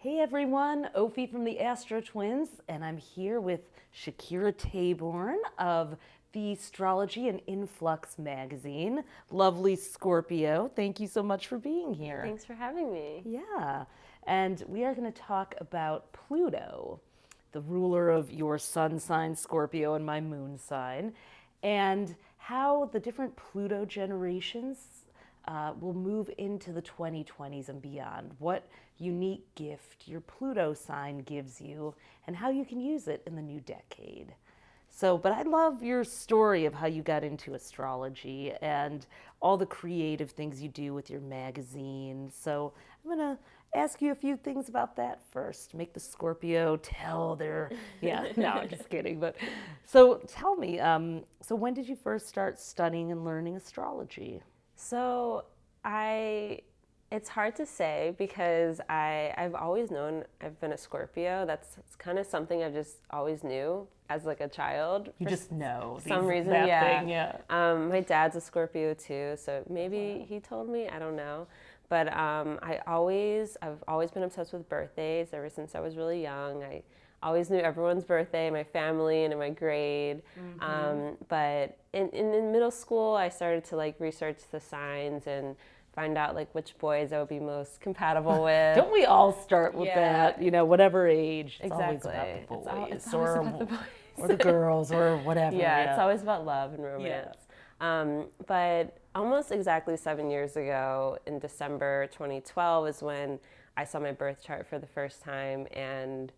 Hey everyone, Ophi from the AstroTwins, and I'm here with Shakirah Taybourn of Thestrology and NFLUX magazine. Lovely Scorpio, thank you so much for being here. Thanks for having me. Yeah, and we are going to talk about Pluto, the ruler of your sun sign Scorpio and my moon sign, and how the different Pluto generations will move into the 2020s and beyond. What unique gift your Pluto sign gives you and how you can use it in the new decade. So, but I love your story of how you got into astrology and all the creative things you do with your magazine. So I'm going to ask you a few things about that first. Make the Scorpio tell their, yeah, no, I'm just kidding. But so tell me, so when did you first start studying and learning astrology? So it's hard to say because I've always known I've been a Scorpio. It's kind of something I just always knew as like a child. You just know. Some reason, that yeah. Thing, yeah. My dad's a Scorpio too, so maybe he told me, I don't know. But I've always been obsessed with birthdays ever since I was really young. I always knew everyone's birthday, my family, and in my grade. But in middle school, I started to like research the signs and find out like which boys I would be most compatible with. Don't we all start with that? You know, whatever age. It's Exactly. always about the boys, It's always about the boys. or the girls, or whatever. Yeah, it's always about love and romance. But almost exactly 7 years ago, in December 2012, is when I saw my birth chart for the first time, and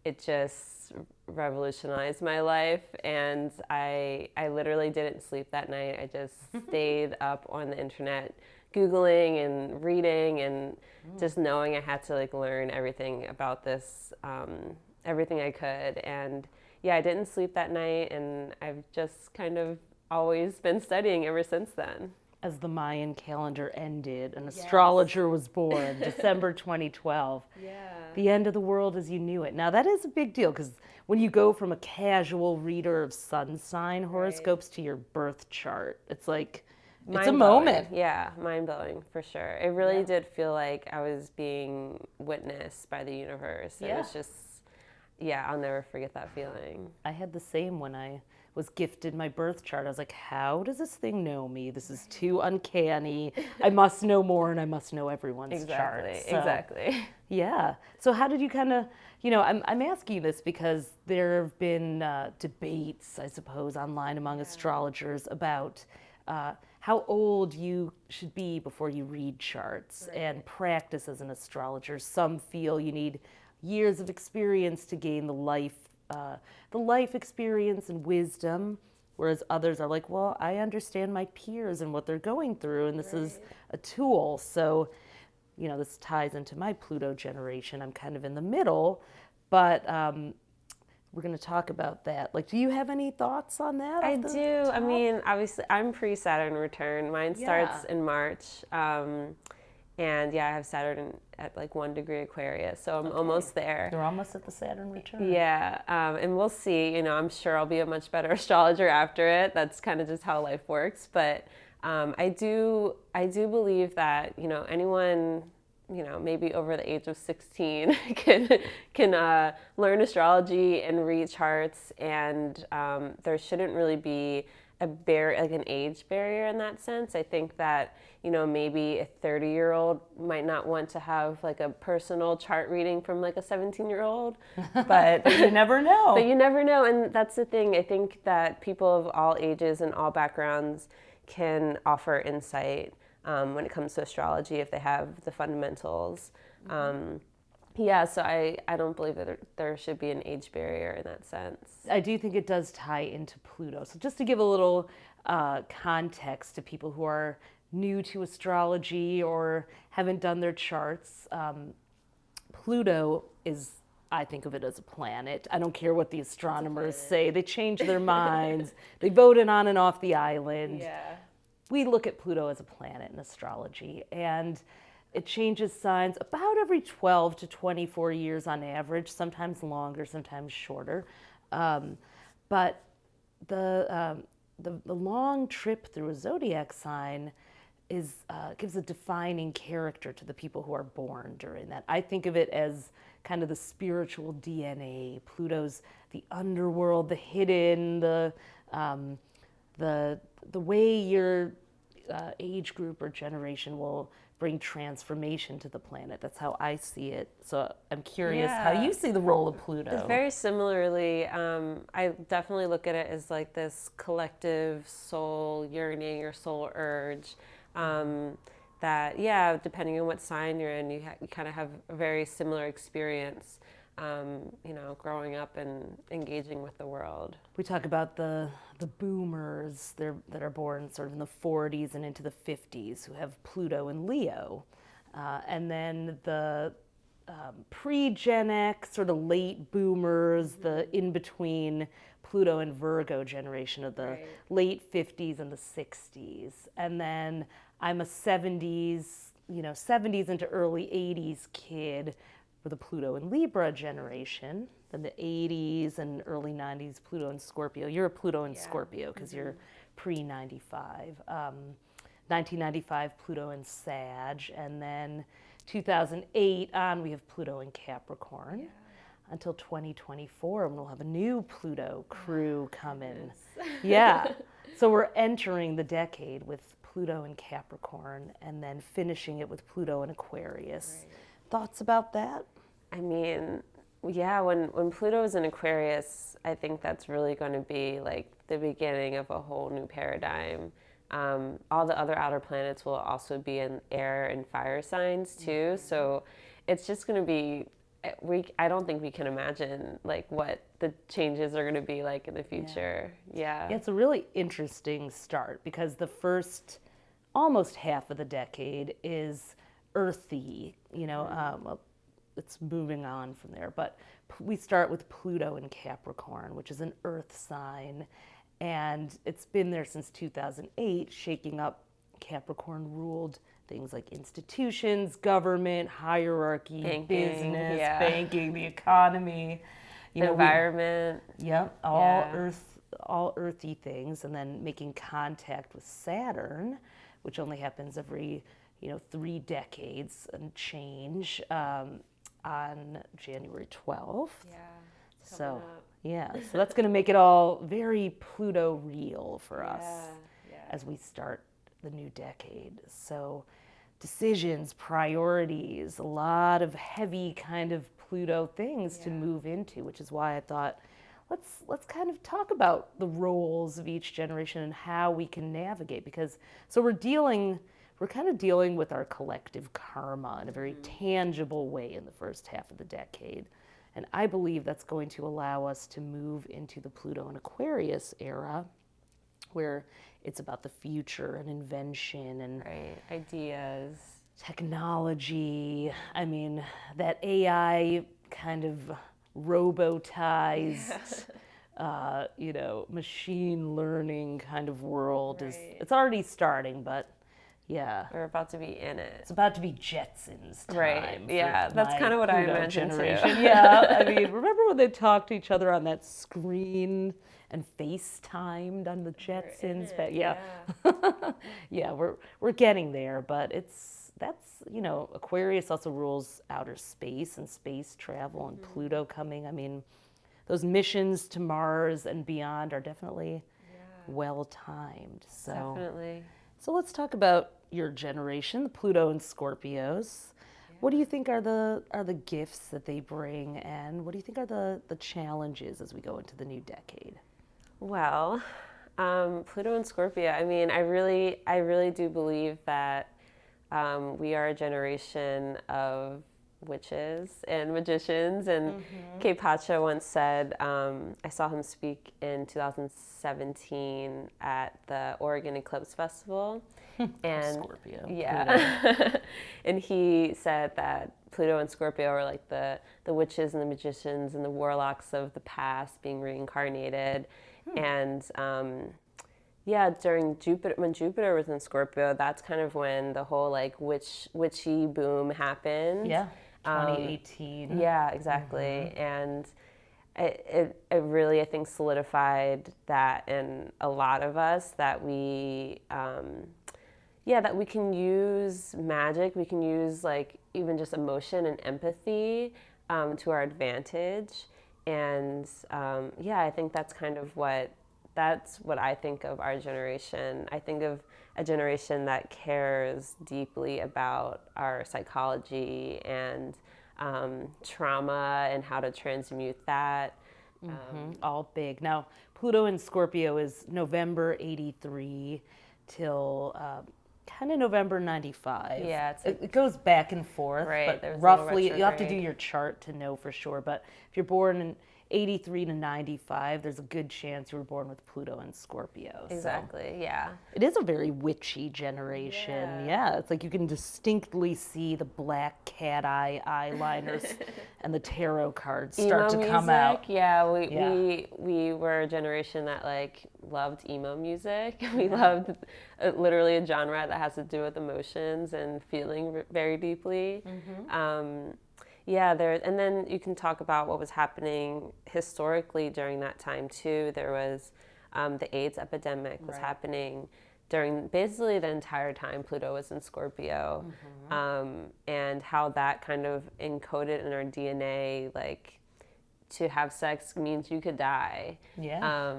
it just revolutionized my life. And I literally didn't sleep that night. I just stayed up on the internet Googling and reading and just knowing I had to like learn everything about this, everything I could. And yeah, I didn't sleep that night, and I've just kind of always been studying ever since then. As the Mayan calendar ended, an astrologer was born, December 2012. Yeah. The end of the world as you knew it. Now that is a big deal because when you go from a casual reader of sun sign horoscopes to your birth chart, it's like, it's a moment. Yeah, mind-blowing for sure. It really did feel like I was being witnessed by the universe. It was just, I'll never forget that feeling. I had the same when I was gifted my birth chart. I was like, how does this thing know me? This is too uncanny. I must know more, and I must know everyone's chart. So, Exactly. Yeah. So how did you kind of, I'm asking you this because there have been debates, I suppose, online among astrologers about how old you should be before you read charts and practice as an astrologer. Some feel you need years of experience to gain the life experience and wisdom, whereas others are like, well, I understand my peers and what they're going through, and this is a tool. So, this ties into my Pluto generation. I'm kind of in the middle, but we're going to talk about that. Like, do you have any thoughts on that? I do. Top? I mean, obviously, I'm pre-Saturn return. Mine starts in March. And yeah, I have Saturn at like 1 degree Aquarius, so I'm almost there. You're almost at the Saturn return. Yeah, and we'll see. I'm sure I'll be a much better astrologer after it. That's kind of just how life works. But I do believe that anyone maybe over the age of 16 can learn astrology and read charts, and there shouldn't really be an age barrier in that sense. I think that maybe a 30-year-old might not want to have like a personal chart reading from like a 17-year-old, but you never know. But you never know, and that's the thing. I think that people of all ages and all backgrounds can offer insight when it comes to astrology if they have the fundamentals. So I don't believe that there should be an age barrier in that sense. I do think it does tie into Pluto. So just to give a little context to people who are new to astrology or haven't done their charts, Pluto is, I think of it as a planet. I don't care what the astronomers say. They change their minds. They vote it on and off the island. Yeah. We look at Pluto as a planet in astrology, and it changes signs about every 12 to 24 years on average, sometimes longer, sometimes shorter. But the long trip through a zodiac sign gives a defining character to the people who are born during that. I think of it as kind of the spiritual DNA. Pluto's the underworld, the hidden, the way your age group or generation will bring transformation to the planet. That's how I see it. So I'm curious how you see the role of Pluto. It's very similarly. I definitely look at it as like this collective soul yearning or soul urge. That, yeah, depending on what sign you're in, you kind of have a very similar experience, you know, growing up and engaging with the world. We talk about the boomers that are born sort of in the 40s and into the 50s who have Pluto and Leo. And then the pre-Gen X, sort of late boomers, the in-between Pluto and Virgo generation of the late 50s and the 60s. And then I'm a 70s, you know, 70s into early 80s kid for the Pluto and Libra generation. Then the 80s and early 90s, Pluto and Scorpio. You're a Pluto and Scorpio because you're pre-95. 1995, Pluto and Sag. And then 2008 on, we have Pluto and Capricorn. Until 2024, and we'll have a new Pluto crew coming. Yeah. So we're entering the decade with Pluto and Capricorn, and then finishing it with Pluto and Aquarius. Thoughts about that? I mean, yeah, when Pluto is in Aquarius, I think that's really going to be like the beginning of a whole new paradigm. All the other outer planets will also be in air and fire signs too, so it's just going to be, I don't think we can imagine like what the changes are going to be like in the future. Yeah, it's a really interesting start because the first almost half of the decade is earthy, you know, it's moving on from there. But we start with Pluto in Capricorn, which is an earth sign, and it's been there since 2008, shaking up Capricorn ruled things like institutions, government, hierarchy, banking, business, banking, the economy, you know, environment. All earthy things, and then making contact with Saturn, which only happens every 3 decades and change, on January 12th. So that's going to make it all very Pluto real for us as we start the new decade. So decisions, priorities, a lot of heavy kind of Pluto things to move into, which is why I thought let's kind of talk about the roles of each generation and how we can navigate, because so we're kind of dealing with our collective karma in a very tangible way in the first half of the decade. And I believe that's going to allow us to move into the Pluto and Aquarius era, where it's about the future and invention and ideas, technology. I mean, that AI kind of robotized, machine learning kind of world it's already starting, but yeah, we're about to be in it. It's about to be Jetsons time. That's kind of what I imagined too. I mean, remember when they talked to each other on that screen and FaceTimed on the Jetsons? We're getting there, but Aquarius also rules outer space and space travel, and Pluto coming. I mean, those missions to Mars and beyond are definitely well timed. So definitely. So let's talk about your generation, the Pluto and Scorpios. What do you think are the gifts that they bring, and what do you think are the challenges as we go into the new decade? Well, Pluto and Scorpio, I mean, I really do believe that we are a generation of witches and magicians. And Kay Pacha once said, I saw him speak in 2017 at the Oregon Eclipse Festival. And Scorpio. And he said that Pluto and Scorpio are like the witches and the magicians and the warlocks of the past being reincarnated. And during Jupiter, when Jupiter was in Scorpio, that's kind of when the whole like witchy boom happened. 2018. Yeah, exactly. And it really, I think, solidified that in a lot of us, that we that we can use magic, we can use like even just emotion and empathy to our advantage. And I think that's kind of that's what I think of our generation. I think of a generation that cares deeply about our psychology and trauma and how to transmute that. All big. Now, Pluto in Scorpio is November 83 till kind of November 95. Yeah, it goes back and forth, right, but roughly, you have to do your chart to know for sure. But if you're born in 83 to 95, there's a good chance you were born with Pluto and Scorpio. Exactly, so yeah. It is a very witchy generation. Yeah, it's like you can distinctly see the black cat eye eyeliners and the tarot cards start to come out. Yeah, we were a generation that like loved emo music. We loved literally a genre that has to do with emotions and feeling very deeply. And then you can talk about what was happening historically during that time too. There was the AIDS epidemic was happening during basically the entire time Pluto was in Scorpio, and how that kind of encoded in our DNA, like to have sex means you could die. Yeah.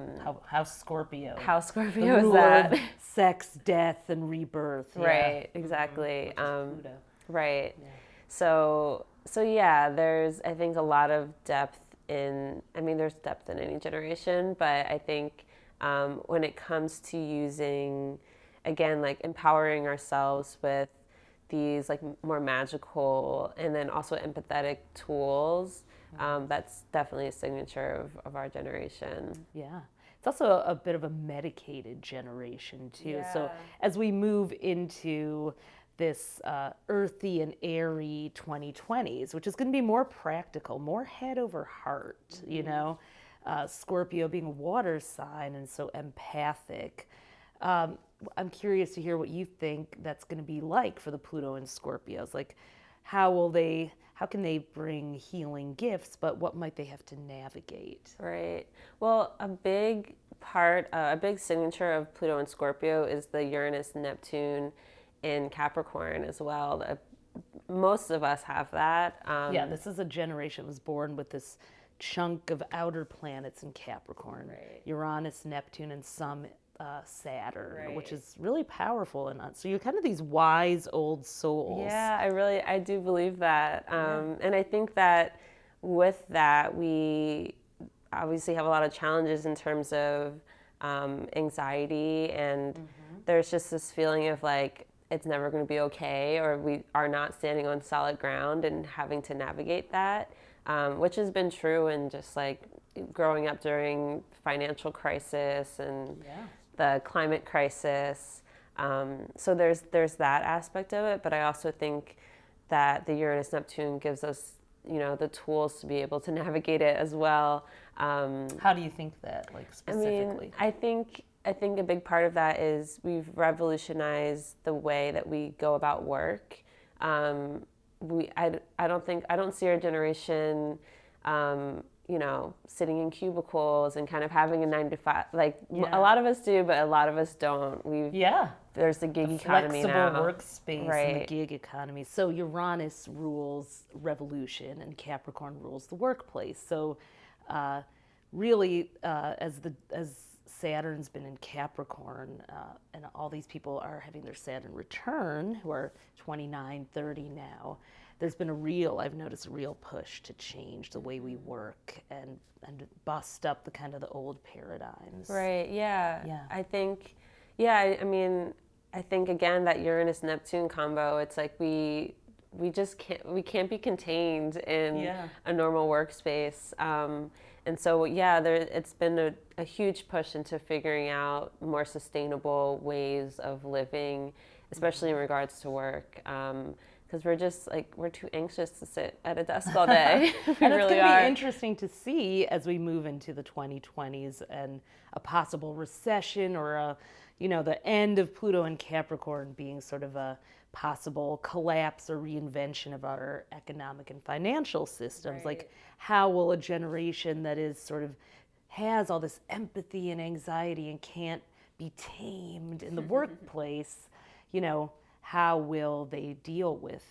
How Scorpio. How Scorpio is that? Sex, death, and rebirth. Right. Exactly. Pluto. Right. Yeah. So yeah, there's, I think, a lot of depth there's depth in any generation, but I think when it comes to using, again, like empowering ourselves with these like more magical and then also empathetic tools, that's definitely a signature of our generation. Yeah. It's also a bit of a medicated generation too. Yeah. So as we move into this earthy and airy 2020s, which is going to be more practical, more head over heart, you know, Scorpio being a water sign and so empathic. I'm curious to hear what you think that's going to be like for the Pluto and Scorpios. Like, how can they bring healing gifts, but what might they have to navigate? Right. Well, a big signature of Pluto and Scorpio is the Uranus-Neptune in Capricorn as well. Most of us have that. This is a generation that was born with this chunk of outer planets in Capricorn. Right. Uranus, Neptune, and some Saturn, which is really powerful. And so you're kind of these wise old souls. Yeah, I do believe that. And I think that with that, we obviously have a lot of challenges in terms of anxiety, and there's just this feeling of like, it's never going to be okay, or we are not standing on solid ground and having to navigate that, which has been true in just like growing up during financial crisis and the climate crisis. So there's that aspect of it, but I also think that the Uranus-Neptune gives us, the tools to be able to navigate it as well. How do you think that, like specifically? I think a big part of that is we've revolutionized the way that we go about work. I don't see our generation, sitting in cubicles and kind of having a 9 to 5. Like a lot of us do, but a lot of us don't. There's the gig economy now. Flexible workspace and the gig economy. So Uranus rules revolution and Capricorn rules the workplace. So really, as Saturn's been in Capricorn, and all these people are having their Saturn return, who are 29, 30 now, there's been I've noticed a real push to change the way we work and bust up the kind of the old paradigms. Right, yeah. I think, I think again, that Uranus-Neptune combo, it's like we can't be contained in a normal workspace. And so, it's been a huge push into figuring out more sustainable ways of living, especially in regards to work. Because we're too anxious to sit at a desk all day. And it's going to be interesting to see as we move into the 2020s and a possible recession or the end of Pluto and Capricorn being sort of a possible collapse or reinvention of our economic and financial systems. Right. Like, how will a generation that is sort of has all this empathy and anxiety and can't be tamed in the workplace, how will they deal with,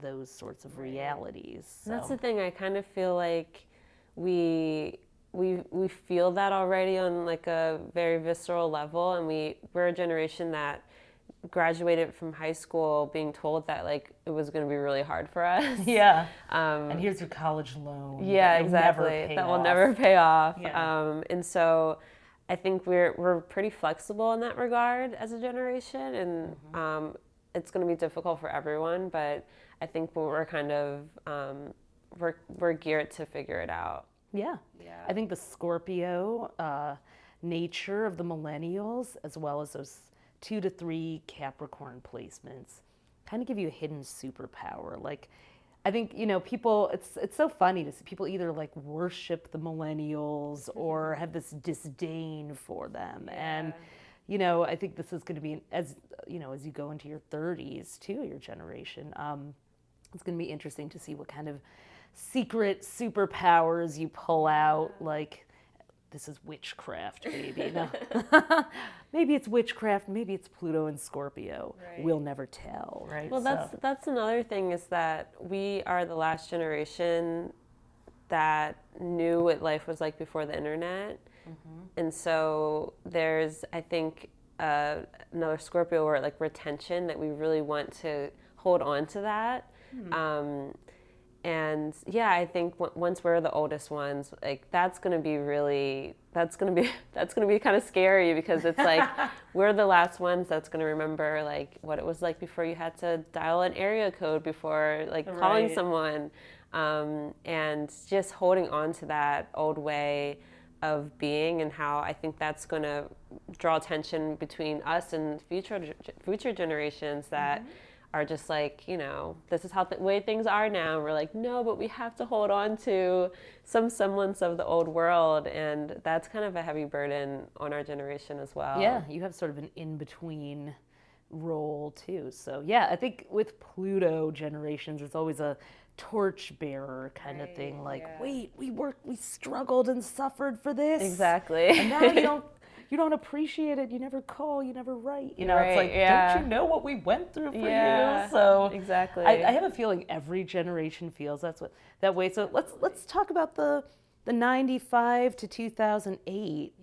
those sorts of realities. So. That's the thing. I kind of feel like we feel that already on like a very visceral level, and we're a generation that graduated from high school being told that like it was going to be really hard for us. Yeah. And here's your college loan. Yeah, exactly. That will never pay off. Yeah. And so I think we're pretty flexible in that regard as a generation, and it's going to be difficult for everyone, but I think we're kind of we're geared to figure it out. Yeah. I think the Scorpio nature of the millennials, as well as those 2 to 3 Capricorn placements, kind of give you a hidden superpower. Like, I think, people, it's so funny to see people either like worship the millennials or have this disdain for them. And, I think this is going to be, as you go into your 30s too, your generation, it's going to be interesting to see what kind of secret superpowers you pull out. Like, this is witchcraft, baby. No. Maybe it's witchcraft, maybe it's Pluto and Scorpio. Right. We'll never tell, right? Well, that's another thing, is that we are the last generation that knew what life was like before the internet. And so there's, I think, another Scorpio word, like retention, that we really want to hold on to that. And yeah, I think once we're the oldest ones, like that's going to be kind of scary, because it's like we're the last ones that's going to remember like what it was like before you had to dial an area code before like calling someone, and just holding on to that old way of being, and how I think that's going to draw tension between us and future generations that are just like, this is how the way things are now. And we're like, no, but we have to hold on to some semblance of the old world. And that's kind of a heavy burden on our generation as well. Yeah, you have sort of an in-between role too. So yeah, I think with Pluto generations, it's always a torchbearer kind of thing. Like, wait, we struggled and suffered for this. Exactly. And now you don't appreciate it. You never call. You never write. It's like, don't you know what we went through for you? So exactly. I have a feeling every generation feels that way. So let's talk about the 95 to 2008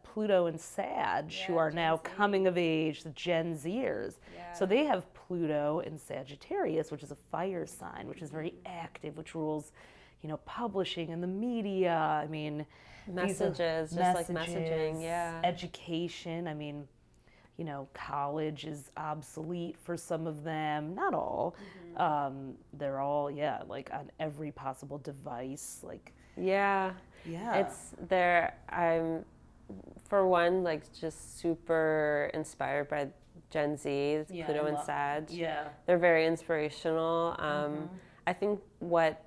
Pluto and Sag, who are now coming of age, the Gen Zers. So they have Pluto in Sagittarius, which is a fire sign, which is very active, which rules, publishing and the media. I mean, messages, like messaging, education. I mean, college is obsolete for some of them, not all. They're all, like on every possible device. Like, it's there. I'm, for one, like just super inspired by Gen Z, Pluto and Sag. They're very inspirational. I think what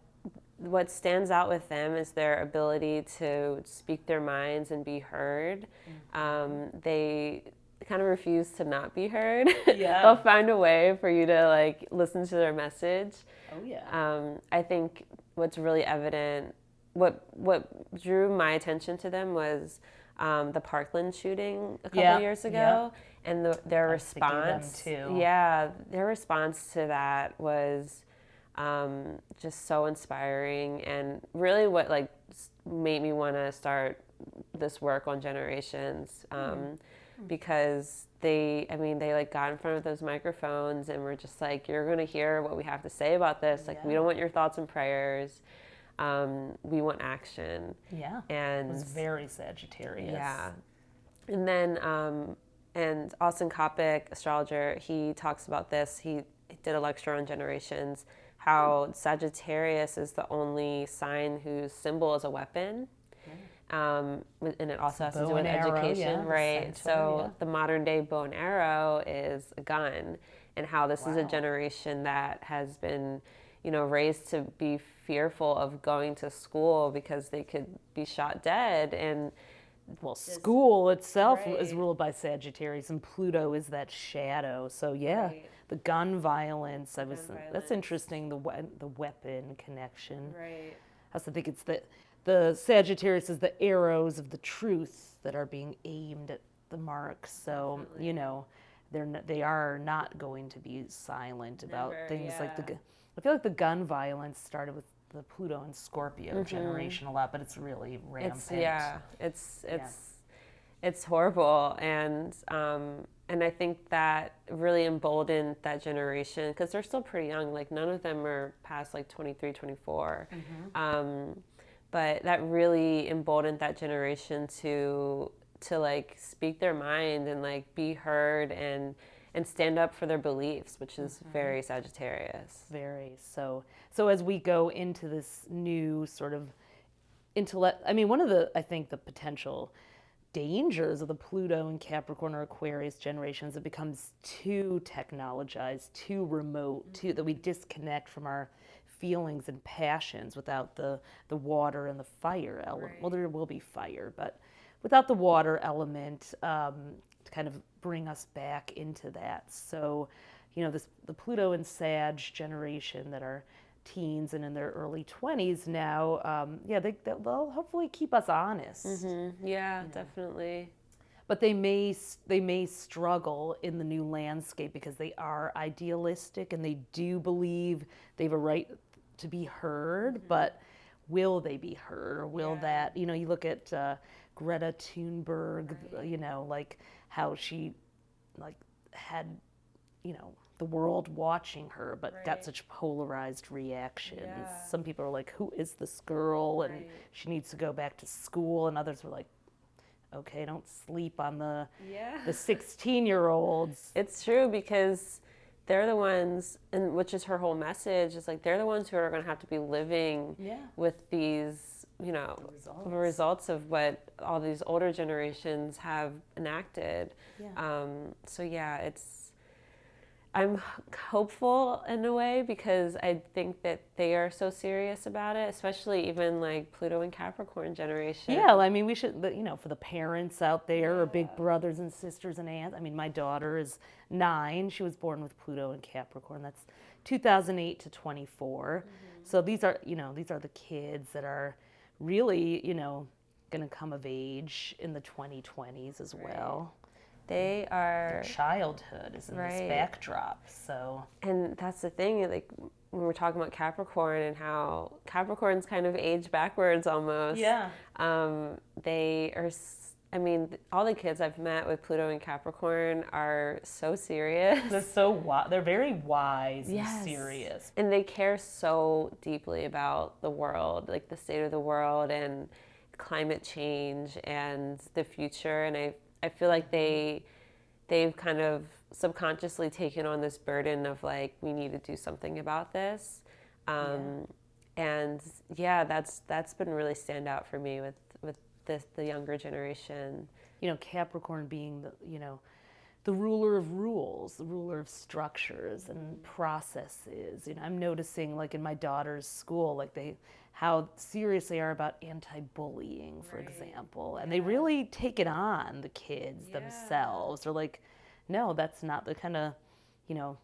stands out with them is their ability to speak their minds and be heard. They kind of refuse to not be heard. They'll find a way for you to like listen to their message. I think what's really evident, what drew my attention to them was the Parkland shooting a couple years ago, and their response. Their response to that was just so inspiring, and really what like made me want to start this work on generations, because they like got in front of those microphones and were just like, you're going to hear what we have to say about this. Like, we don't want your thoughts and prayers. We want action. And it was very Sagittarius. And then and Austin Coppock, astrologer, he talks about this. He did a lecture on generations, how Sagittarius is the only sign whose symbol is a weapon. And it also has to do with education, right? So the modern day bow and arrow is a gun, and how this is a generation that has been, raised to be fearful of going to school because they could be shot dead. And school itself is ruled by Sagittarius, and Pluto is that shadow. So the gun violence. That's interesting. The weapon connection. I also think it's the Sagittarius is the arrows of the truth that are being aimed at the mark. So they are not going to be silent about Never, things like yeah. I feel like the gun violence started with the Pluto and Scorpio generation a lot, but it's really rampant. It's horrible, and I think that really emboldened that generation because they're still pretty young. Like none of them are past like 23, 24. But that really emboldened that generation to like speak their mind and like be heard and stand up for their beliefs, which is very Sagittarius. Very. So as we go into this new sort of intellect, I mean, one of the, I think the potential dangers of the Pluto and Capricorn or Aquarius generations, it becomes too technologized, too remote, too that we disconnect from our feelings and passions without the water and the fire element. Well, there will be fire, but without the water element to kind of bring us back into that. So, the Pluto and Sag generation that are teens and in their early 20s now, they'll hopefully keep us honest. Yeah, definitely. But they may struggle in the new landscape because they are idealistic and they do believe they have a right to be heard, but will they be heard, or will that, you look at Greta Thunberg, like how she like had, the world watching her, but got such polarized reactions. Some people are like, who is this girl? And she needs to go back to school. And others were like, okay, don't sleep on the 16-year-olds. It's true because they're the ones, and which is her whole message, is like they're the ones who are going to have to be living with these, the results of what all these older generations have enacted. I'm hopeful in a way because I think that they are so serious about it, especially even like Pluto and Capricorn generation. Yeah, I mean, we should, for the parents out there or big brothers and sisters and aunts. I mean, my daughter is 9. She was born with Pluto and Capricorn. That's 2008 to 24. So these are the kids that are really, going to come of age in the 2020s as well. They are... Their childhood is in this backdrop, so... And that's the thing, like, when we're talking about Capricorn and how Capricorns kind of age backwards almost. Yeah. They are... I mean, all the kids I've met with Pluto and Capricorn are so serious. They're very wise and serious. And they care so deeply about the world, like the state of the world and climate change and the future. And I feel like they've kind of subconsciously taken on this burden of like, we need to do something about this. And that's been really stand out for me with the younger generation. Capricorn being the ruler of rules, the ruler of structures and processes. I'm noticing like in my daughter's school, like how serious they are about anti-bullying, for example. And they really take it on, the kids themselves. They're like, no, that's not the kind of,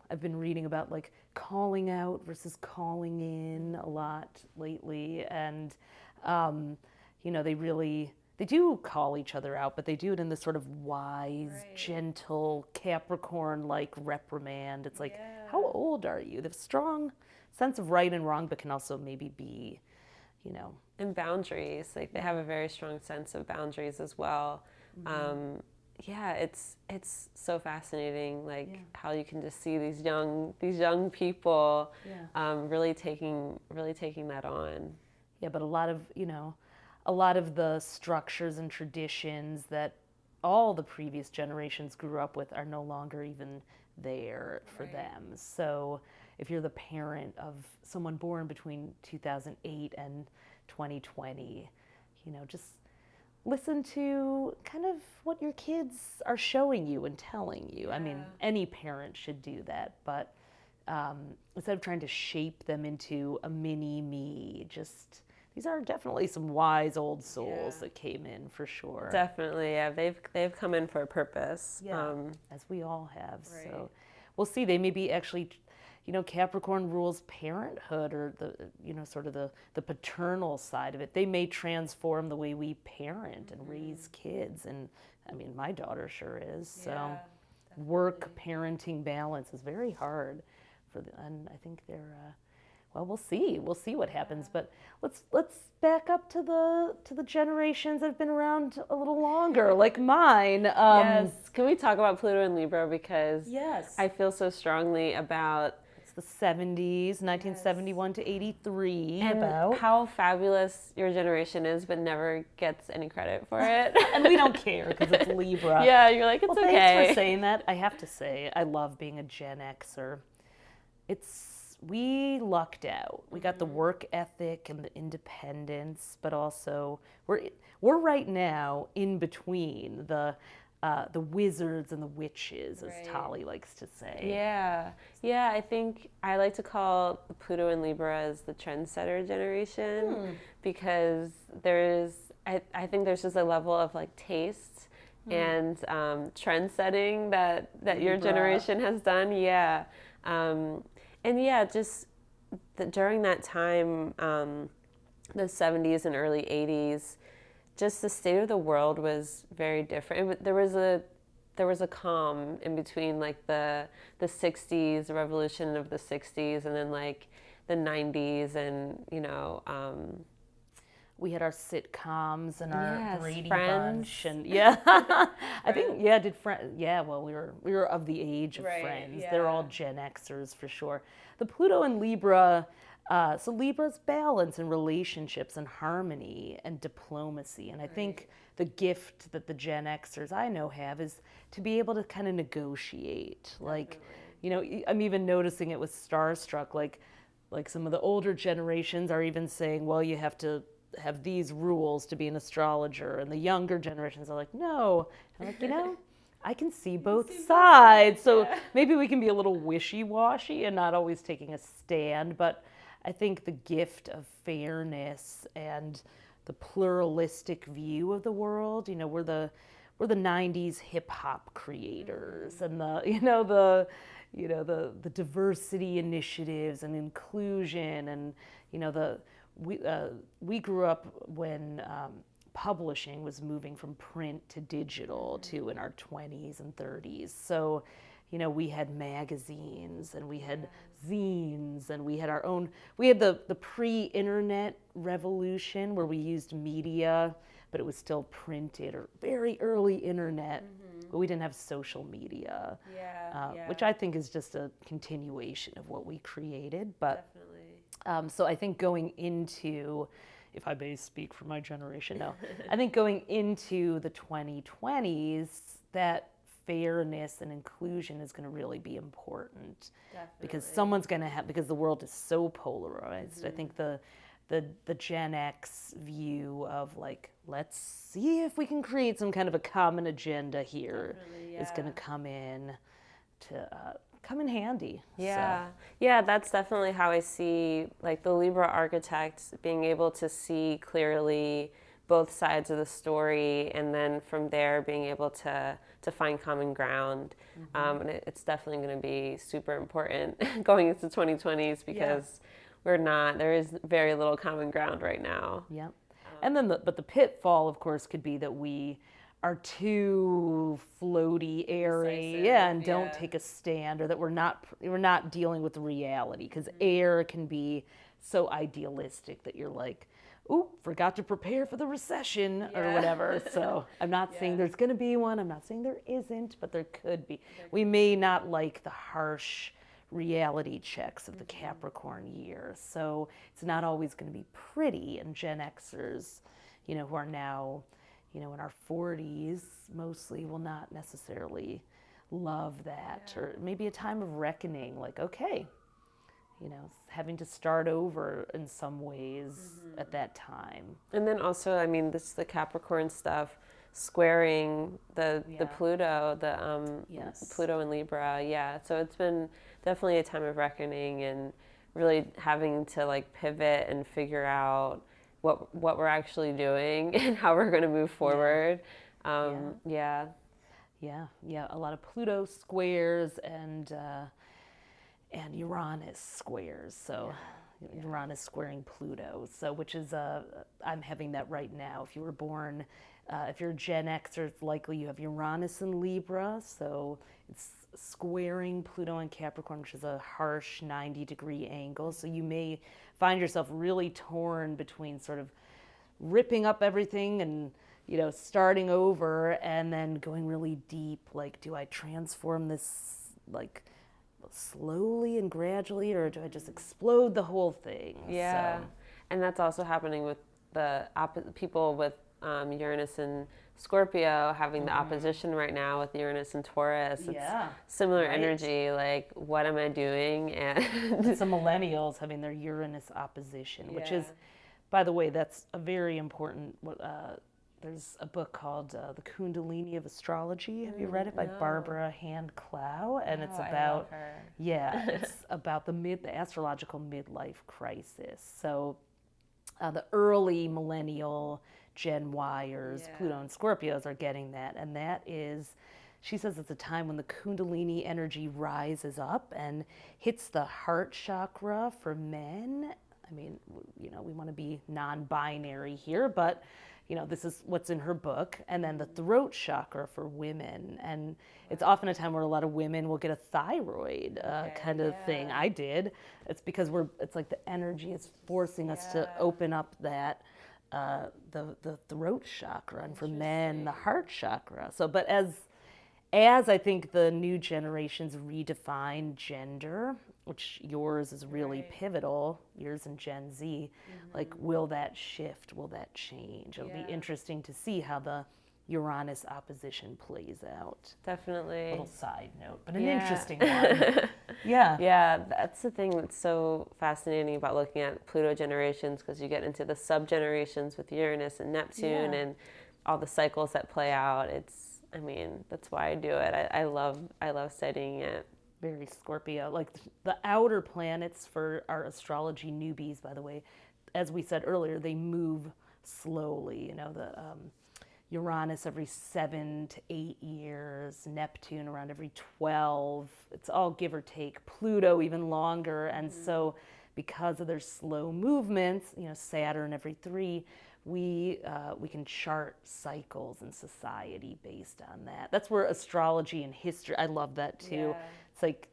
I've been reading about like calling out versus calling in a lot lately. And, they do call each other out, but they do it in this sort of wise, gentle, Capricorn-like reprimand. It's like, how old are you? They have a strong sense of right and wrong, but can also maybe be, And boundaries. Like they have a very strong sense of boundaries as well. It's so fascinating, like how you can just see these young people really taking that on. Yeah, but a lot of the structures and traditions that all the previous generations grew up with are no longer even there for them. So if you're the parent of someone born between 2008 and 2020, just listen to kind of what your kids are showing you and telling you. I mean, any parent should do that, but instead of trying to shape them into a mini me, these are definitely some wise old souls that came in for sure. Definitely, yeah. They've come in for a purpose. Yeah, as we all have. Right. So we'll see. They may be actually, Capricorn rules parenthood or the, sort of the paternal side of it. They may transform the way we parent and raise kids. And I mean, my daughter sure is. So work parenting balance is very hard for and I think they're well, we'll see what happens, but let's back up to the generations that have been around a little longer, like mine. Yes, can we talk about Pluto and Libra, because yes, I feel so strongly about the 70s, 1971 to 83, and about how fabulous your generation is, but never gets any credit for it. and we don't care because it's Libra. Yeah, you're like, it's well, okay. Thanks for saying that. I have to say, I love being a Gen Xer. We lucked out. We got the work ethic and the independence, but also we're right now in between the wizards and the witches, as Tali likes to say. Yeah. I think I like to call Pluto and Libra as the trendsetter generation, because I think there's just a level of like taste and trend setting that your generation has done. Yeah. And yeah, just during that time, the 70s and early 80s, just the state of the world was very different. There was a calm in between, like the 60s, the revolution of the 60s, and then like the 90s, and we had our sitcoms and our Brady Friends. Bunch, and I think well, we were of the age of Friends. Yeah. They're all Gen Xers for sure. The Pluto and Libra, so Libra's balance and relationships and harmony and diplomacy, and I think the gift that the Gen Xers I know have is to be able to kind of negotiate. Like, I'm even noticing it with STARSTRUCK. Like some of the older generations are even saying, well, you have to have these rules to be an astrologer, and the younger generations are like, no. And I'm like, I can see both sides. So maybe we can be a little wishy-washy and not always taking a stand, but I think the gift of fairness and the pluralistic view of the world, we're the 90s hip hop creators, and the diversity initiatives and inclusion, and we grew up when publishing was moving from print to digital too in our 20s and 30s. So, we had magazines and we had zines, and we had the pre-internet revolution where we used media, but it was still printed, or very early internet, but we didn't have social media, which I think is just a continuation of what we created. But Definitely. so I think going into, if I may speak for my generation now, I think going into the 2020s, that fairness and inclusion is going to really be important. Definitely. Because someone's going to have, because the world is so polarized. I think the Gen X view of like, let's see if we can create some kind of a common agenda here is going to come in handy. Yeah. Yeah, that's definitely how I see like the Libra architect being able to see clearly both sides of the story, and then from there being able to find common ground. And it's definitely going to be super important going into 2020s, because there is very little common ground right now. Yeah. And then but the pitfall, of course, could be that we are too floaty, airy, and don't take a stand, or that we're not dealing with reality, because air can be so idealistic that you're like, ooh, forgot to prepare for the recession or whatever. So I'm not saying there's going to be one. I'm not saying there isn't, but there could be. We may not like the harsh reality checks of the Capricorn year. So it's not always going to be pretty. And Gen Xers, who are now, in our 40s, mostly will not necessarily love that. Or maybe a time of reckoning, like, okay, having to start over in some ways at that time. And then also, I mean, the Capricorn stuff, squaring the Pluto, Pluto and Libra. Yeah. So it's been definitely a time of reckoning, and really having to like pivot and figure out what we're actually doing and how we're going to move forward. Yeah. A lot of Pluto squares and Uranus squares. So Uranus squaring Pluto. So, which is, I'm having that right now. If you were born, if you're Gen Xer, it's likely you have Uranus in Libra. So it's squaring Pluto and Capricorn, which is a harsh 90-degree angle. So you may find yourself really torn between sort of ripping up everything and, starting over, and then going really deep. Like, do I transform this, like, slowly and gradually, or do I just explode the whole thing? Yeah. So. And that's also happening with the people with Uranus and Scorpio having the opposition right now with Uranus and Taurus. It's similar energy, like, what am I doing? And some millennials having their Uranus opposition, which is, by the way, that's a very important, there's a book called The Kundalini of Astrology. Have you read it? By Barbara Hand Clow? And it's about, I love her. It's about the astrological midlife crisis. So the early millennial Gen Yers, Pluto and Scorpios are getting that. And that is, she says it's a time when the Kundalini energy rises up and hits the heart chakra for men. I mean, we want to be non-binary here, but this is what's in her book. And then the throat chakra for women. And it's often a time where a lot of women will get a thyroid kind of thing. I did. It's because it's like the energy is forcing us to open up that, the throat chakra. And for men, the heart chakra. So, but as I think the new generations redefine gender, which yours is really pivotal, yours and Gen Z, like, will that shift? Will that change? It'll be interesting to see how the Uranus opposition plays out. Definitely. Little side note, but an interesting one. Yeah, that's the thing that's so fascinating about looking at Pluto generations, because you get into the sub-generations with Uranus and Neptune and all the cycles that play out. That's why I do it. I love studying it. Very Scorpio. Like, the outer planets for our astrology newbies, by the way, as we said earlier, they move slowly. The Uranus every 7 to 8 years, Neptune around every 12. It's all give or take. Pluto even longer. And so because of their slow movements, Saturn every 3, we can chart cycles in society based on that. That's where astrology and history, I love that too. It's like,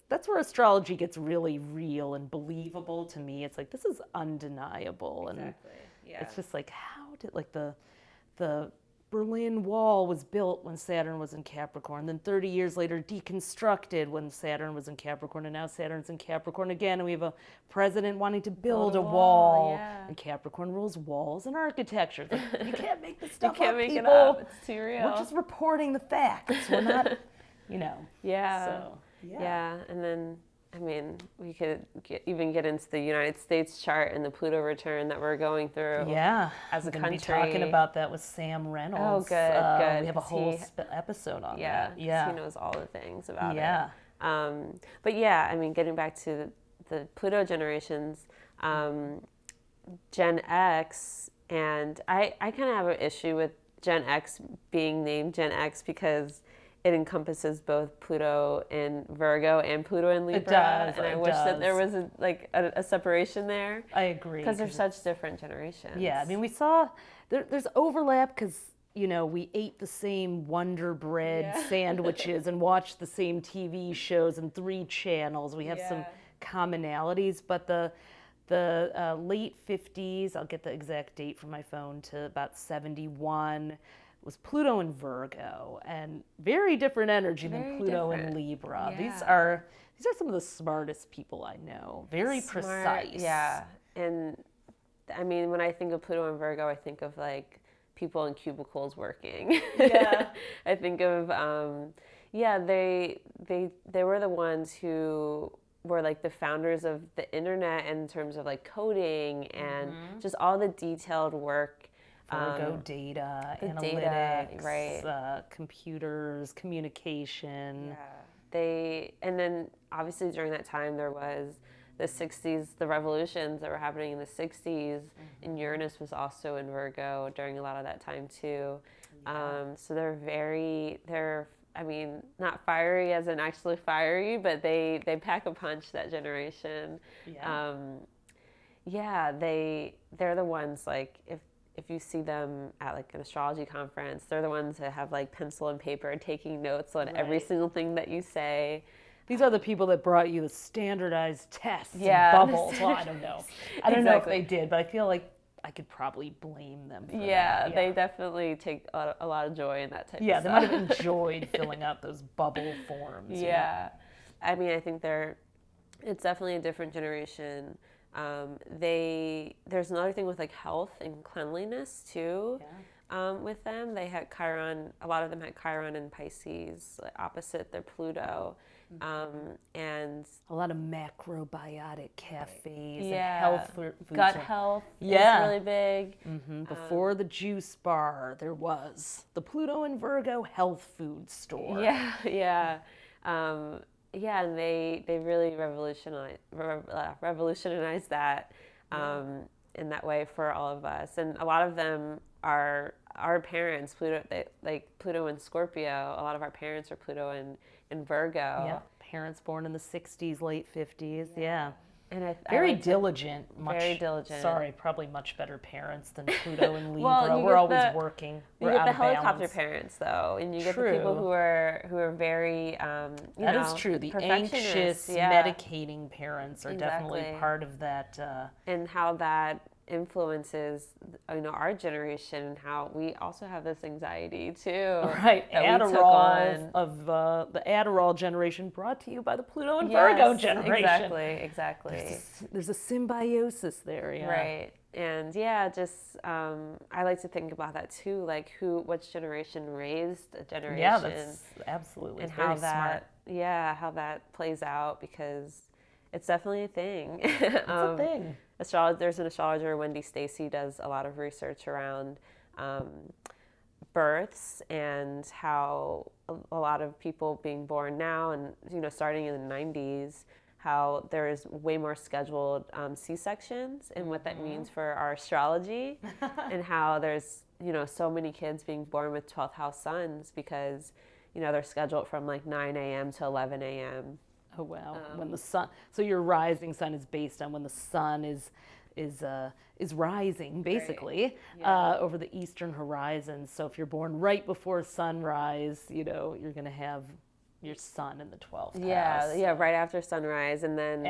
that's where astrology gets really real and believable to me. It's like, this is undeniable. Exactly. And it's just like, how did, like, the Berlin Wall was built when Saturn was in Capricorn, then 30 years later deconstructed when Saturn was in Capricorn, and now Saturn's in Capricorn again, and we have a president wanting to build a wall. And Capricorn rules walls and architecture. Like, you can't make this stuff up, You can't make people. it up. It's too real. We're just reporting the facts. We're not, So, and then, we could even get into the United States chart and the Pluto return that we're going through. As a country. Be talking about that with Sam Reynolds. Oh, good. We have a whole episode on that. He knows all the things about it. But getting back to the Pluto generations, Gen X, and I kind of have an issue with Gen X being named Gen X because it encompasses both Pluto in Virgo and Pluto in Libra. It does. And I wish that there was a separation there. I agree. Because they're such different generations. Yeah, we saw there's overlap because, we ate the same Wonder Bread sandwiches and watched the same TV shows and 3 channels. We have some commonalities, but the late 50s, I'll get the exact date from my phone, to about 71, was Pluto in Virgo, and very different energy than Pluto in Libra. These are some of the smartest people I know. Very precise. Yeah. And when I think of Pluto in Virgo, I think of like people in cubicles working. I think of they were the ones who were like the founders of the internet in terms of like coding and just all the detailed work. Virgo data, analytics, computers, communication. And then obviously during that time there was the 60s, the revolutions that were happening in the 60s, and Uranus was also in Virgo during a lot of that time too. So they're not fiery as in actually fiery, but they pack a punch, that generation. Yeah, they're the ones, like, if you see them at like an astrology conference, they're the ones that have like pencil and paper taking notes on every single thing that you say. These are the people that brought you the standardized tests and Yeah. bubbles. Well, I don't know. I don't know if they did, but I feel like I could probably blame them for that. Yeah, they definitely take a lot of joy in that type of stuff. Yeah, they might have enjoyed filling out those bubble forms. Yeah. I mean, I think it's definitely a different generation. There's another thing with like health and cleanliness too. With them, they had Chiron. A lot of them had Chiron and Pisces, like, opposite their Pluto, and a lot of macrobiotic cafes and health foods. Gut health is really big. Before the juice bar, there was the Pluto and Virgo health food store. Yeah. And they really revolutionized that in that way for all of us. And a lot of them are our parents, Pluto and Scorpio. A lot of our parents are Pluto and Virgo. Yeah, parents born in the 60s, late 50s. Yeah. And very diligent. Very diligent. Sorry, probably much better parents than Pluto and Libra. We're always working. You get the helicopter parents, though, and you get the people who are very, that is true. The anxious, medicating parents are definitely part of that. And how that influences, our generation, and how we also have this anxiety too. Right, Adderall the Adderall generation, brought to you by the Pluto and Virgo generation. Exactly. There's a symbiosis there. Yeah. Right. And I like to think about that too, like which generation raised a generation. Yeah, that's absolutely. And how that plays out, because it's definitely a thing. It's a thing. There's an astrologer, Wendy Stacy, does a lot of research around births and how a lot of people being born now and starting in the 90s, how there is way more scheduled C-sections, and what that means for our astrology, and how there's so many kids being born with 12th house suns because they're scheduled from like 9 a.m. to 11 a.m. Oh wow! When the sun, so your rising sun is based on when the sun is rising, basically, over the eastern horizon. So if you're born right before sunrise, you're going to have your sun in the 12th house. Yeah, right after sunrise, and then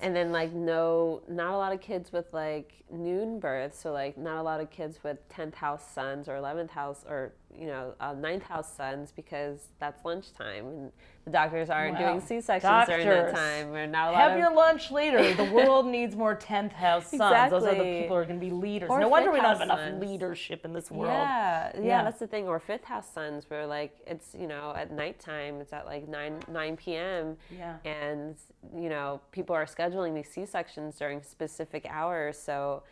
and then like not a lot of kids with like noon births, so like not a lot of kids with 10th house suns or 11th house or 9th house suns, because that's lunchtime and the doctors aren't doing C-sections during that time. We're not allowed have your lunch later. The world needs more 10th house suns. Those are the people who are going to be leaders. No wonder we don't have enough leadership in this world. Yeah, that's the thing. Or 5th house suns, where like it's at nighttime. It's at like 9 p.m. Yeah. And people are scheduling these C-sections during specific hours. So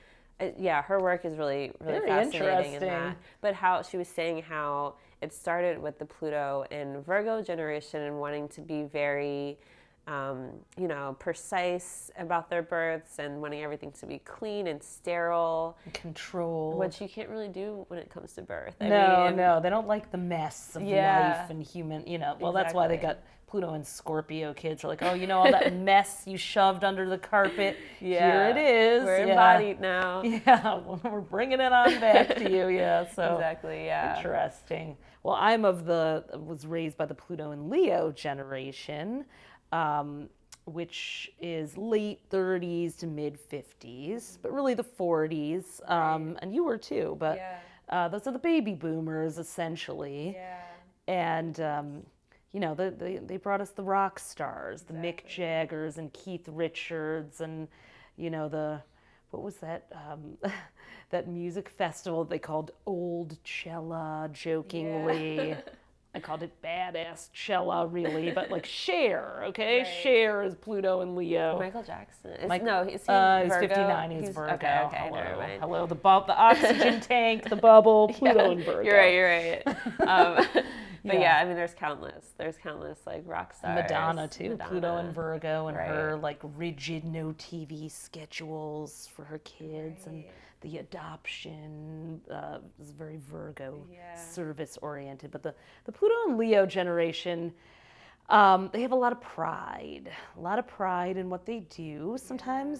her work is really very fascinating in that. But how she was saying how it started with the Pluto and Virgo generation and wanting to be very, precise about their births and wanting everything to be clean and sterile. Controlled. Which you can't really do when it comes to birth. No, they don't like the mess of life and human, that's why they got Pluto and Scorpio kids are like, all that mess you shoved under the carpet, here it is. We're embodied now. Yeah, we're bringing it on back to you. Yeah, so exactly. Yeah, interesting. Well, was raised by the Pluto and Leo generation, which is late 30s to mid 50s, but really the 40s. And you were too, but those are the baby boomers essentially. Yeah. And they brought us the rock stars, the Mick Jaggers and Keith Richards, and what was that that music festival they called Old Cella, jokingly. Yeah. I called it Badass Cella, really, but like Cher, okay? Right. Cher is Pluto and Leo. Michael Jackson. He's 59. He's Virgo. Okay, never mind. Hello, the oxygen tank, the bubble, Pluto and Virgo. You're right. But I mean, there's countless like rock stars. Madonna too, Pluto and Virgo, and her like rigid no TV schedules for her kids, and the adoption is very Virgo service oriented. But the Pluto and Leo generation, they have a lot of pride in what they do. Sometimes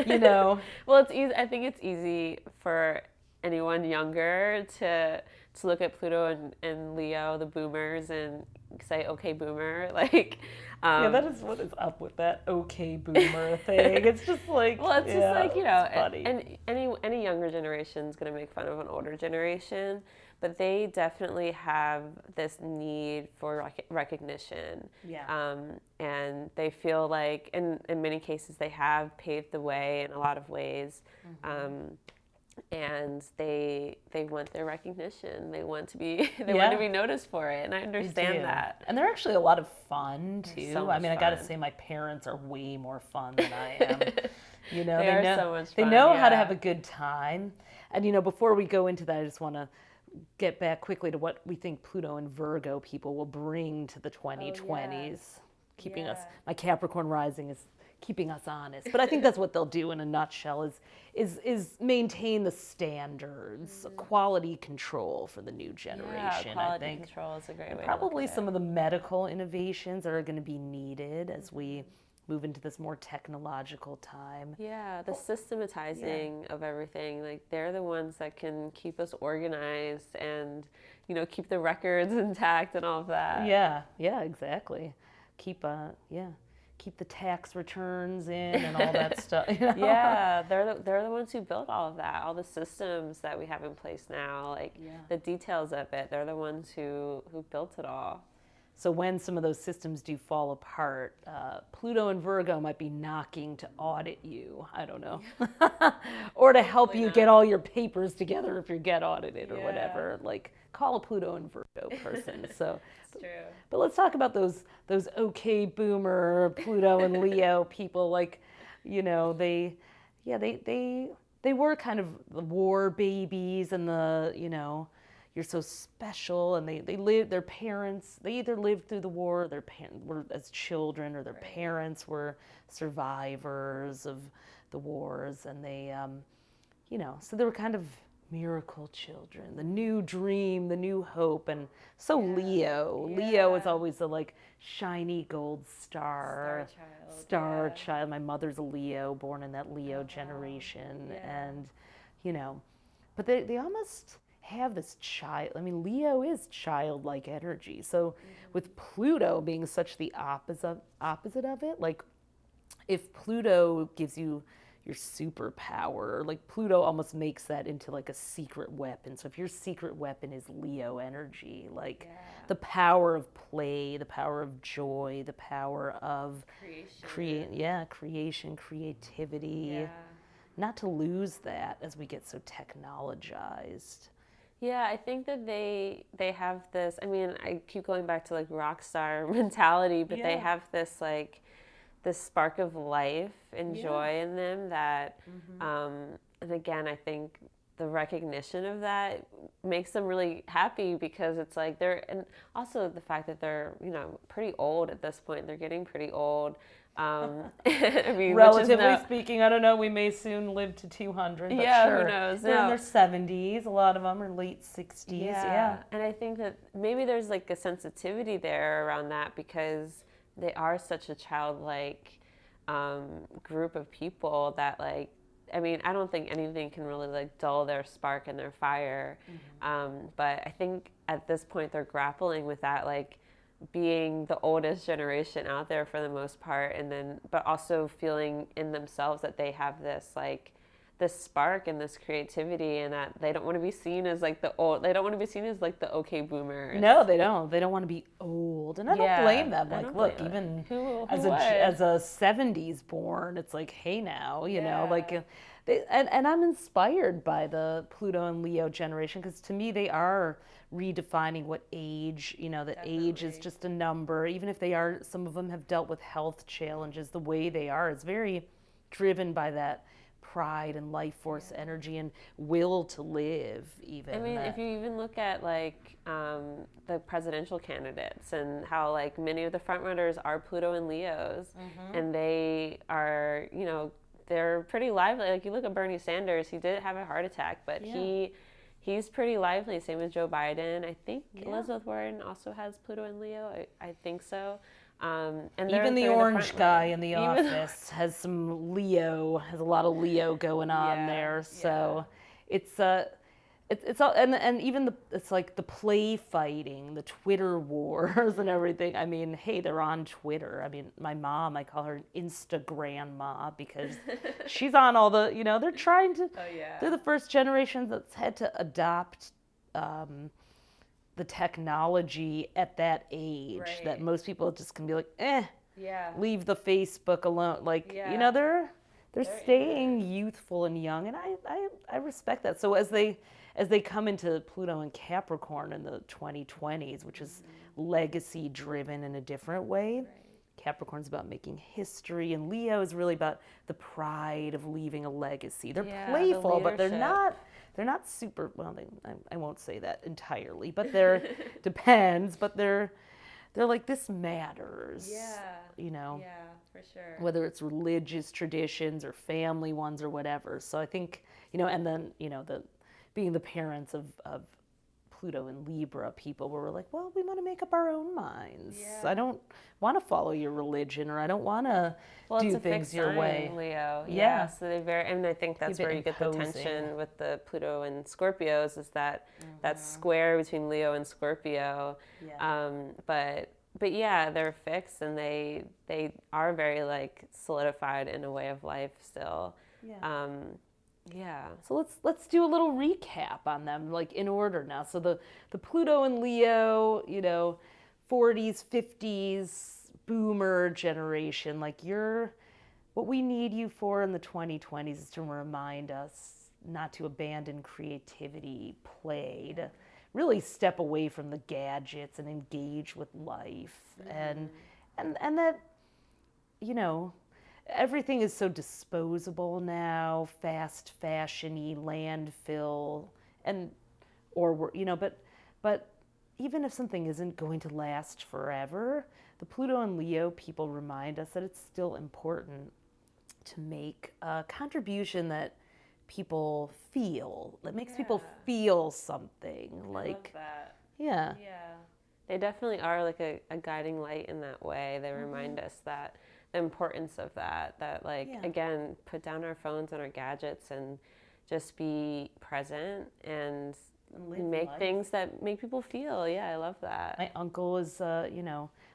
you know. Well, it's easy. I think it's easy for anyone younger to look at Pluto and Leo, the boomers, and say, "Okay, boomer." Like, yeah, that is what is up with that "okay, boomer" thing. It's just like, well, it's just like, you know, funny. and any younger generation is going to make fun of an older generation, but they definitely have this need for recognition. Yeah. And they feel like, in many cases, they have paved the way in a lot of ways. And they want their recognition. They want to be want to be noticed for it, and I understand that. And they're actually a lot of fun too. So I mean, fun. I got to say, my parents are way more fun than I am. You know, they know are so much fun. They know how to have a good time. And you know, before we go into that, I just want to get back quickly to what we think Pluto and Virgo people will bring to the 2020s, keeping us. My Capricorn rising is keeping us honest, but I think that's what they'll do in a nutshell is maintain the standards, quality control for the new generation. Quality I think control is a great way. Probably some of the medical innovations that are going to be needed as we move into this more technological time. Yeah, the systematizing of everything, like they're the ones that can keep us organized and, you know, keep the records intact and all of that. Yeah, exactly. Keep the tax returns in and all that stuff. You know? Yeah, they're the ones who built all of that, all the systems that we have in place now, like the details of it. They're the ones who built it all. So when some of those systems do fall apart, Pluto and Virgo might be knocking to audit you. I don't know. Or to help you get all your papers together if you get audited or whatever. Like, call a Pluto and Virgo person. So, it's true. But let's talk about those okay boomer Pluto and Leo people. Like, you know, they were kind of the war babies and the, you know, you're so special, and they either lived through the war, their parents were as children, or their parents were survivors of the wars, and they, you know, so they were kind of miracle children, the new dream, the new hope. And so Leo is always the like shiny gold star child. My mother's a Leo, born in that Leo generation, and you know, but they almost have this child. I mean, Leo is childlike energy. So with Pluto being such the opposite of it, like if Pluto gives you your superpower, like Pluto almost makes that into like a secret weapon. So if your secret weapon is Leo energy, like the power of play, the power of joy, the power of creation, creativity, not to lose that as we get so technologized. Yeah, I think that they have this, I mean, I keep going back to like rock star mentality, but they have this like this spark of life and joy in them that and again, I think the recognition of that makes them really happy, because it's like and also the fact that they're, you know, pretty old at this point. They're getting pretty old. I mean, relatively speaking, I don't know, we may soon live to 200, but who knows? They're in their 70s, a lot of them are late 60s. And I think that maybe there's like a sensitivity there around that, because they are such a childlike group of people that, like, I mean, I don't think anything can really like dull their spark and their fire. But I think at this point they're grappling with that, like being the oldest generation out there for the most part, and then but also feeling in themselves that they have this like this spark and this creativity, and that they don't want to be seen as like the old. They don't want to be seen as like the okay boomers. No, they don't. They don't want to be old, and I don't blame them. Like, look, even as a 70s born, it's like, hey, now, you know, like, and I'm inspired by the Pluto and Leo generation, because to me they are redefining what age. You know, that age is just a number. Even if they are, some of them have dealt with health challenges. The way they are is very driven by that pride and life force energy and will to live. Even, I mean, if you even look at like the presidential candidates, and how like many of the frontrunners are Pluto and Leos, and they are, you know, they're pretty lively. Like, you look at Bernie Sanders, he did have a heart attack, but he's pretty lively. Same with Joe Biden. I think Elizabeth Warren also has Pluto and Leo. I think so. And Even the they're orange front guy line. in the Even office has a lot of Leo going on Yeah, there. So it's all, and even it's like the play fighting, the Twitter wars and everything. I mean, hey, they're on Twitter. I mean, my mom, I call her an Instagramma because she's on all the, they're trying to, they're the first generation that's had to adopt the technology at that age that most people just can be like, leave the Facebook alone. Like, they're staying youthful and young, and I respect that. So as they come into Pluto and Capricorn in the 2020s, which is legacy driven in a different way. Capricorn's about making history, and Leo is really about the pride of leaving a legacy. They're playful, but they're not super, well, I won't say that entirely, but they're, depends, but they're like, this matters. Yeah, for sure. Whether it's religious traditions or family ones or whatever. So I think, and then, being the parents of Pluto and Libra people, where we're like, well, we want to make up our own minds. I don't want to follow your religion, or I don't want to do things your way. Leo. Yeah. So they and I think that's where you get the tension with the Pluto and Scorpios, is that that square between Leo and Scorpio. But yeah, they're fixed, and they are very like solidified in a way of life still. So let's do a little recap on them, like in order now. So the Pluto and Leo, 40s, 50s, boomer generation, like what we need you for in the 2020s is to remind us not to abandon creativity, play, to really step away from the gadgets and engage with life. And that, everything is so disposable now, fast fashion-y, landfill, but even if something isn't going to last forever, the Pluto and Leo people remind us that it's still important to make a contribution that people feel, that makes people feel something. Like, love that. Yeah. They definitely are like a guiding light in that way. They remind us that the importance of that like, again, put down our phones and our gadgets and just be present and make things that make people feel. I love that. My uncle is,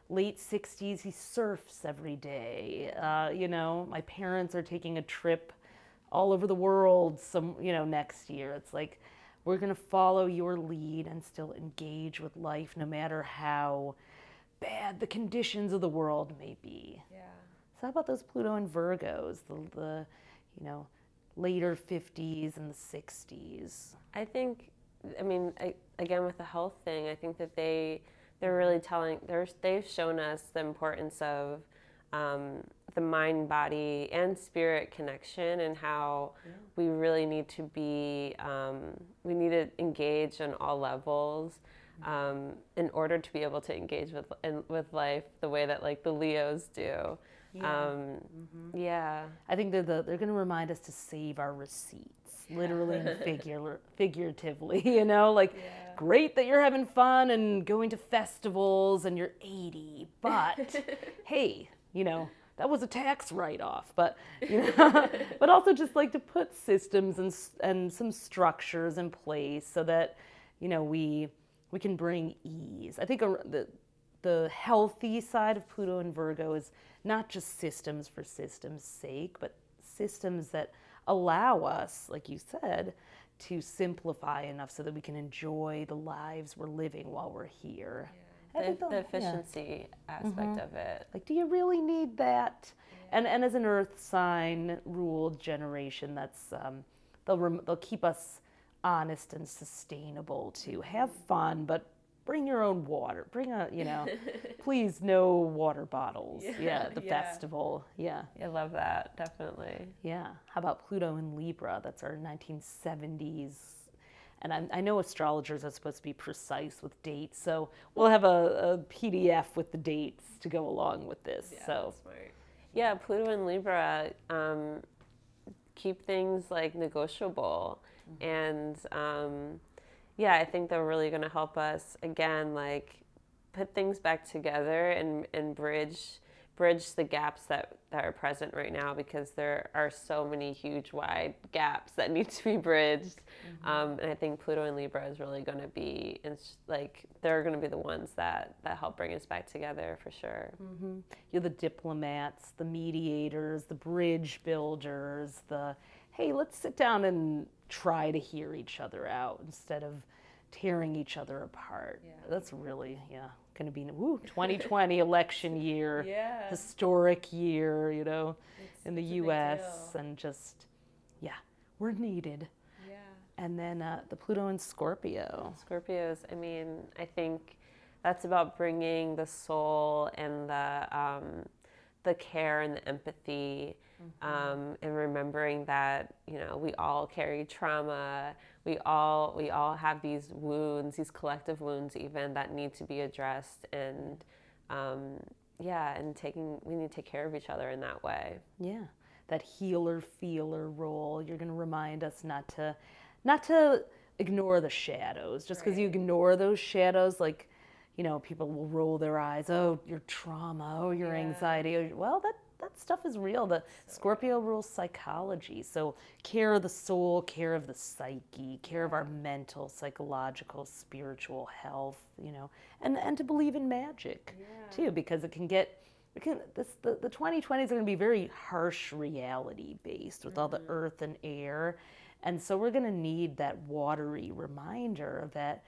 late 60s. He surfs every day. My parents are taking a trip all over the world next year. It's like, we're going to follow your lead and still engage with life no matter how bad the conditions of the world may be. So how about those Pluto and Virgos, the later 50s and the 60s? I think, again, with the health thing, I think that they're really they've shown us the importance of the mind, body, and spirit connection, and how we really need to be, we need to engage on all levels in order to be able to engage with life the way that like the Leos do. I think they're going to remind us to save our receipts, literally and figuratively. Like, great that you're having fun and going to festivals and you're 80, but hey, that was a tax write-off. But but also just like to put systems and some structures in place so that we can bring ease. I think the healthy side of Pluto and Virgo is not just systems for systems' sake, but systems that allow us, like you said, to simplify enough so that we can enjoy the lives we're living while we're here. The efficiency aspect of it. Like, do you really need that? And as an Earth sign ruled generation, that's they'll keep us honest and sustainable to have fun, but bring your own water. Bring please, no water bottles. The festival. I love that, definitely. Yeah. How about Pluto and Libra? That's our 1970s. And I know astrologers are supposed to be precise with dates, so we'll have a PDF with the dates to go along with this. That's smart. Pluto and Libra keep things like negotiable, and I think they're really going to help us, again, like put things back together and bridge the gaps that are present right now, because there are so many huge wide gaps that need to be bridged. And I think Pluto and Libra is really going to be they're going to be the ones that help bring us back together for sure. You're the diplomats, the mediators, the bridge builders, hey, let's sit down and try to hear each other out instead of tearing each other apart. That's really going to be 2020 election year, historic year, in the U.S. and just we're needed. And then the Pluto and Scorpio. Scorpios, I mean, I think that's about bringing the soul and the care and the empathy, and remembering that we all carry trauma. We all have these wounds, these collective wounds even, that need to be addressed, and we need to take care of each other in that way. Yeah, that healer feeler role. You're going to remind us not to ignore the shadows. Just because you ignore those shadows, like, people will roll their eyes. Oh, your trauma. Oh, your anxiety. Well, that stuff is real. The Scorpio rules psychology. So care of the soul, care of the psyche, care of our mental, psychological, spiritual health, and to believe in magic too, because the 2020s are going to be very harsh reality based with all the earth and air. And so we're going to need that watery reminder that,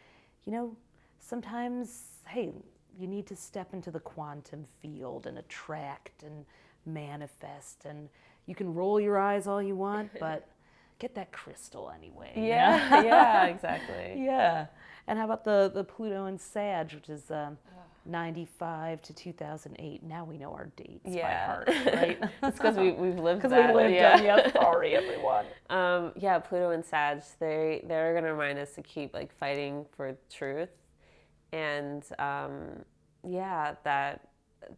sometimes, hey, you need to step into the quantum field and attract and manifest, and you can roll your eyes all you want, but get that crystal anyway. Exactly. And how about the Pluto and Sag, which is 95 to 2008. Now we know our dates by heart, right? It's because we've lived that. Because we lived them. Sorry, everyone. Pluto and Sag, they're going to remind us to keep fighting for truth, and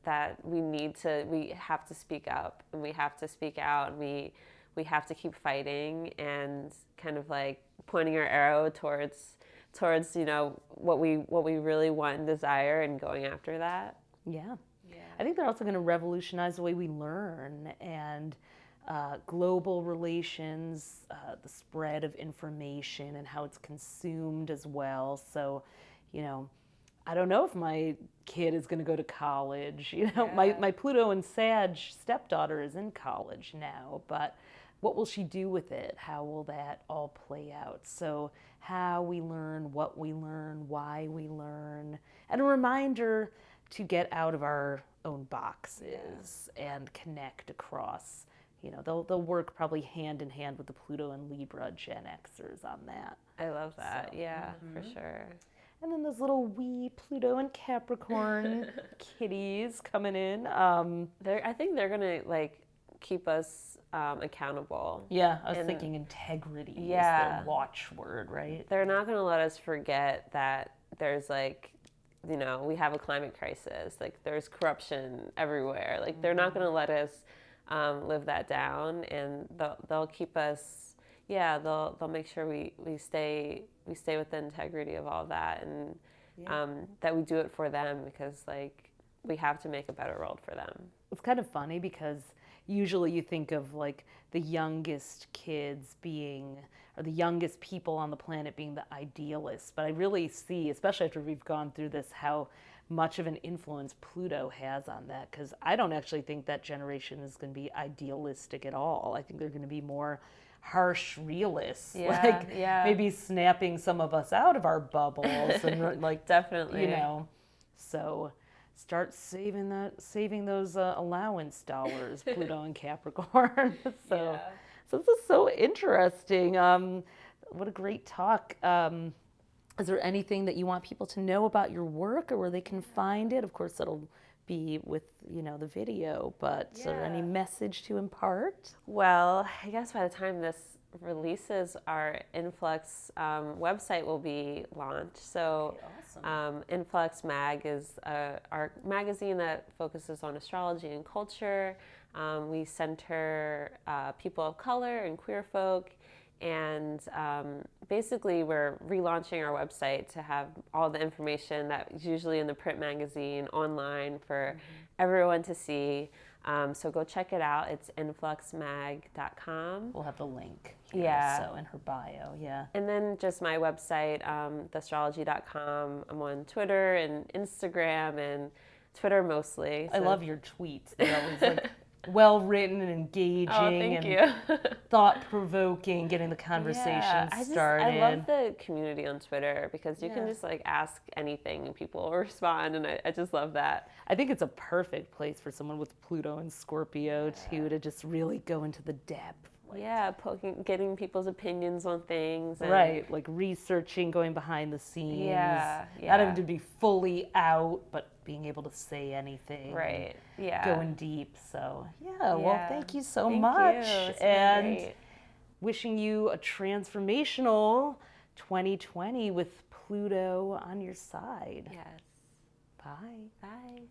that we have to speak up, and we have to speak out, and we have to keep fighting, and kind of pointing our arrow towards what we really want and desire, and going after that. I think they're also going to revolutionize the way we learn, and global relations, the spread of information and how it's consumed as well. So I don't know if my kid is going to go to college. My Pluto and Sag stepdaughter is in college now, but what will she do with it? How will that all play out? So how we learn, what we learn, why we learn, and a reminder to get out of our own boxes and connect across. They'll work probably hand in hand with the Pluto and Libra Gen Xers on that. I love that. For sure. And then those little wee Pluto and Capricorn kitties coming in. I think they're gonna keep us accountable. I was thinking integrity is their watchword, right? They're not gonna let us forget that there's we have a climate crisis. There's corruption everywhere. They're not gonna let us live that down, and they'll keep us. They'll make sure we stay with the integrity of all that, and that we do it for them, because we have to make a better world for them. It's kind of funny because usually you think of the youngest kids being, or the youngest people on the planet being the idealists, but I really see, especially after we've gone through this, how much of an influence Pluto has on that, because I don't actually think that generation is going to be idealistic at all. I think they're going to be more harsh realists, maybe snapping some of us out of our bubbles, and definitely, so start saving those allowance dollars, Pluto and Capricorn. So this is so interesting. What a great talk. Is there anything that you want people to know about your work, or where they can find it? Of course, that'll be with the video, but is there any message to impart? Well, I guess by the time this releases, our NFLUX website will be launched. So Awesome. NFLUX Mag is our magazine that focuses on astrology and culture. We center people of color and queer folk And basically, we're relaunching our website to have all the information that is usually in the print magazine online for everyone to see. So go check it out. It's influxmag.com. We'll have the link here, Yeah. so in her bio, yeah. And then just my website, Thestrology.com. I'm on Twitter and Instagram and Twitter mostly. I love your tweets. They're always like well written and engaging thank and you. thought provoking, getting the conversation started. I love the community on Twitter because you can just like ask anything and people will respond, and I just love that. I think it's a perfect place for someone with Pluto and Scorpio too to just really go into the depth. Getting people's opinions on things. And Right, like researching, going behind the scenes. Yeah. Not having to be fully out, but being able to say anything. Right. Yeah. Going deep. So, well, thank you so Thank much. you. It's been And great. wishing you a transformational 2020 with Pluto on your side. Yes. Bye. Bye.